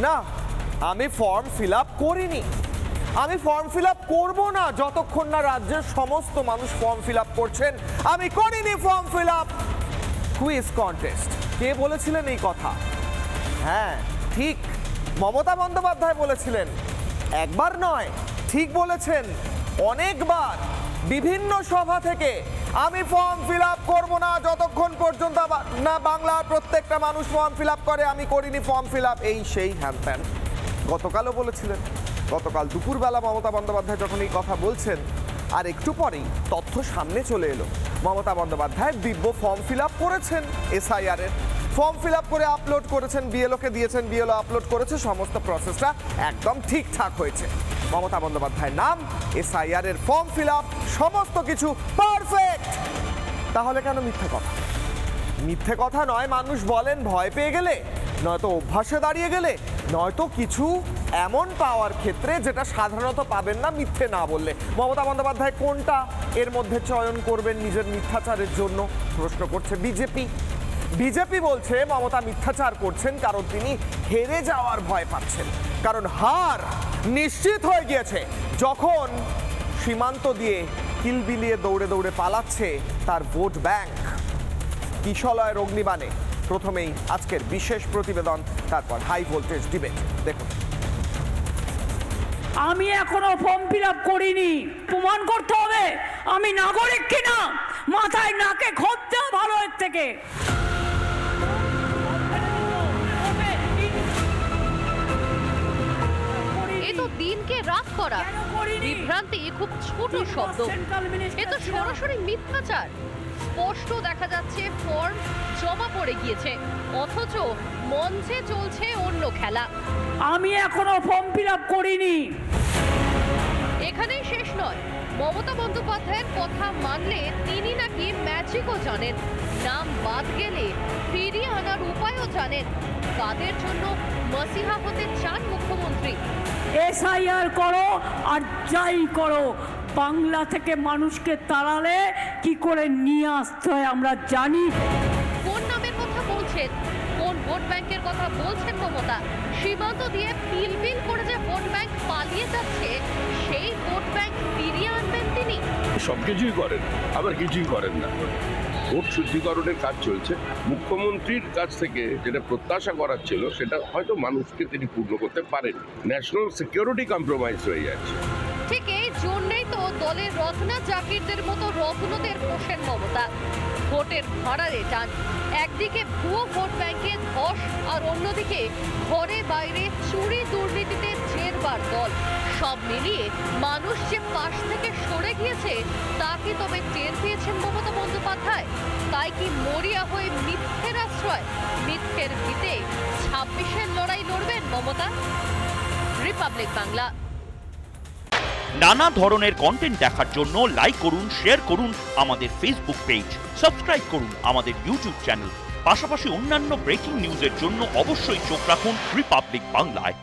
না, আমি form fill up করিনি। আমি ফর্ম ফিল আপ করবো না যতক্ষণ না রাজ্যের সমস্ত মানুষ ফর্ম ফিল আপ করছেন। আমি করিনি form fill up. Quiz contest, কে বলেছিলেন এই কথা? হ্যাঁ ঠিক, মমতা বন্দ্যোপাধ্যায় বলেছিলেন। একবার নয়, ঠিক বলেছেন অনেকবার, বিভিন্ন সভা থেকে। আমি ফর্ম ফিল আপ করবো না যতক্ষণ পর্যন্ত না বাংলার প্রত্যেকটা মানুষ ফর্ম ফিল আপ করে। আমি করিনি ফর্ম ফিল আপ, এই সেই হ্যান ত্যান। গতকালও বলেছিলেন। গতকাল দুপুরবেলা মমতা বন্দ্যোপাধ্যায় যখন এই কথা বলছেন, আর একটু পরেই তথ্য সামনে চলে এলো। মমতা বন্দ্যোপাধ্যায় দিব্য ফর্ম ফিল আপ করেছেন এসআইআর এর। ফর্ম ফিল আপ করে আপলোড করেছেন, বিএলওকে দিয়েছেন, বিএলও আপলোড করেছে। সমস্ত প্রসেসটা একদম ঠিকঠাক হয়েছে। মমতা বন্দ্যোপাধ্যায়ের নাম, এসআইআর এর ফর্ম ফিল আপ, সমস্ত কিছু পারফেক্ট। তাহলে কেন মিথ্যে কথা? মিথ্যে কথা নয়, মানুষ বলেন ভয় পেয়ে গেলে, নয়তো অভ্যাসে দাঁড়িয়ে গেলে, নয়তো কিছু এমন পাওয়ার ক্ষেত্রে যেটা সাধারণত পাবেন না মিথ্যে না বললে। মমতা বন্দ্যোপাধ্যায় কোনটা এর মধ্যে চয়ন করবেন নিজের মিথ্যাচারের জন্য, প্রশ্ন করছে বিজেপি। বিজেপি বলছে মমতা মিথ্যাচার করছেন কারণ তিনি হেরে যাওয়ার ভয় পাচ্ছেন। কারণ হার নিশ্চিত হয়ে গিয়েছে যখন সীমান্ত দিয়ে কিলবিলিয়ে দৌড়ে দৌড়ে পালাচ্ছে তার ভোট ব্যাংক। কিশলয়ের অগ্নিবাণে প্রথমেই আজকের বিশেষ প্রতিবেদন, তারপর হাই ভোল্টেজ ডিবেট। দেখুন। আমি এখনো ফর্ম ফিল আপ করিনি, প্রমাণ করতে হবে আমি নাগরিক কিনা। মাথায় নাকে খোঁজ দেওয়া ভালো এর থেকে। এ তো দিনকে রাত করা বিভ্রান্তি, খুব ছোট শব্দ। এ তো সরাসরি মিথ্যাচার। স্পষ্ট দেখা যাচ্ছে ফর্ম জমা পড়ে গিয়েছে, অথচ মঞ্চে চলছে অন্য খেলা। আমি এখনো ফর্ম ফিল আপ করিনি। এখানেই শেষ নয়, মমতা বন্দ্যোপাধ্যায়ের কথা মানলে তিনি নাকি ম্যাজিকও জানেন। নাম বাদ গেলে ফিরিয়ে আনার উপায়ও জানেন। কাদের জন্য মসিহা হতে চান মুখ্যমন্ত্রী? এসআইআর করো আর যাই করো, বাংলা থেকে মানুষকে তাড়ালে কি করে নিয়ে আসতে হয় আমরা জানি। কোন নামের কথা বলছেন? কোন ভোট ব্যাংকের কথা বলছেন মমতা? সীমান্ত দিয়ে পিলপিল করে যে ভোট ব্যাংক পালিয়ে যাচ্ছে, সেই ভোট ব্যাংক ফিরিয়ে আনবেন তিনি? সবকিছুই করেন, আবার কিছুই করেন না। ভোট শুদ্ধিকরণের কাজ চলছে। মুখ্যমন্ত্রীর কাছ থেকে যেটা প্রত্যাশা করার ছিল সেটা হয়তো মানুষকে তিনি পূর্ণ করতে পারেন। ন্যাশনাল সিকিউরিটি কম্প্রোমাইজ হয়ে যাচ্ছে। ঠিক এই জন্যই তো দলের রত্না জাকিরদের মতো রত্নদের পোষেন মমতা। ভোটের ভাড়ারে টান। একদিকে ভুয়ো ভোট ব্যাংকে ধস, আর অন্যদিকে ঘরে বাইরে চুরি দুর্নীতিতে জেরবার দল। সব মিলিয়ে মানুষ যে পাশ থেকে সরে গিয়েছে তা কি তবে টের পেয়েছেন মমতা বন্দ্যোপাধ্যায়? তাই কি মরিয়া হয়ে মিথ্যের আশ্রয়, মিথ্যের ভিতে 26-এর লড়াই লড়বেন মমতা? রিপাবলিক বাংলা। নানা ধরনের কন্টেন্ট দেখার জন্য লাইক করুন, শেয়ার করুন আমাদের ফেসবুক পেজ, সাবস্ক্রাইব করুন আমাদের ইউটিউব চ্যানেল। পাশাপাশি অন্যান্য ব্রেকিং নিউজের জন্য অবশ্যই চোখ রাখুন রিপাবলিক বাংলায়।